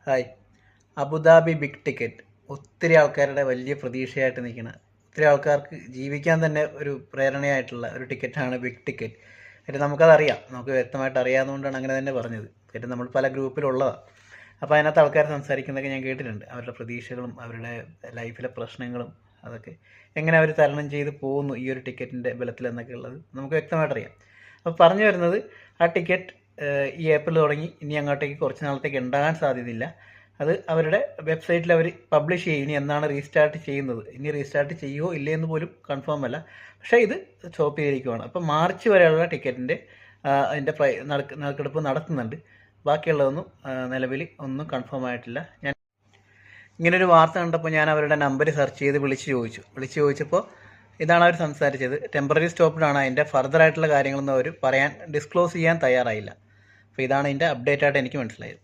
Hi. Abu Dhabi big ticket ഒത്തിരി ആൾക്കാരുടെ വലിയ പ്രതീക്ഷയായിട്ട് നിൽക്കുന്ന, ഒത്തിരി ആൾക്കാർക്ക് ജീവിക്കാൻ തന്നെ ഒരു പ്രേരണയായിട്ടുള്ള ഒരു ടിക്കറ്റാണ് ബിഗ് ടിക്കറ്റ്. കാര്യം നമുക്കതറിയാം, നമുക്ക് വ്യക്തമായിട്ട് അറിയാവുന്നതുകൊണ്ടാണ് അങ്ങനെ തന്നെ പറഞ്ഞത്. കാര്യം നമ്മൾ പല ഗ്രൂപ്പിലുള്ളതാണ്. അപ്പോൾ അതിനകത്ത് ആൾക്കാർ സംസാരിക്കുന്നതൊക്കെ ഞാൻ കേട്ടിട്ടുണ്ട്. അവരുടെ പ്രതീക്ഷകളും അവരുടെ ലൈഫിലെ പ്രശ്നങ്ങളും അതൊക്കെ എങ്ങനെ അവർ തരണം ചെയ്ത് പോകുന്നു ഈ ഒരു ടിക്കറ്റിൻ്റെ ബലത്തിൽ എന്നൊക്കെ ഉള്ളത് നമുക്ക് വ്യക്തമായിട്ടറിയാം. അപ്പോൾ പറഞ്ഞു വരുന്നത്, ആ ടിക്കറ്റ് ഈ ഏപ്രിൽ തുടങ്ങി ഇനി അങ്ങോട്ടേക്ക് കുറച്ച് നാളത്തേക്ക് ഉണ്ടാകാൻ സാധ്യതയില്ല. അത് അവരുടെ വെബ്സൈറ്റിൽ അവർ പബ്ലിഷ് ചെയ്യും. ഇനി എന്നാണ് റീസ്റ്റാർട്ട് ചെയ്യുന്നത്, ഇനി റീസ്റ്റാർട്ട് ചെയ്യുമോ ഇല്ലേ എന്ന് പോലും കൺഫേം അല്ല. പക്ഷേ ഇത് സ്റ്റോപ്പ് ചെയ്തിരിക്കുവാണ്. അപ്പോൾ മാർച്ച് വരെയുള്ള ടിക്കറ്റിൻ്റെ അതിൻ്റെ നറുക്കെടുപ്പ് നടത്തുന്നുണ്ട്. ബാക്കിയുള്ളതൊന്നും നിലവിൽ ഒന്നും കൺഫേം ആയിട്ടില്ല. ഞാൻ ഇങ്ങനൊരു വാർത്ത കണ്ടപ്പോൾ ഞാൻ അവരുടെ നമ്പർ സെർച്ച് ചെയ്ത് വിളിച്ച് ചോദിച്ചപ്പോൾ ഇതാണ് അവർ സംസാരിച്ചത്. ടെമ്പററി സ്റ്റോപ്പിലാണ്, അതിൻ്റെ ഫർദർ ആയിട്ടുള്ള കാര്യങ്ങളൊന്നും അവർ ഡിസ്ക്ലോസ് ചെയ്യാൻ തയ്യാറായില്ല. അപ്പോൾ ഇതാണ് ഇതിൻ്റെ അപ്ഡേറ്റ് ആയിട്ട് എനിക്ക് മനസ്സിലായത്.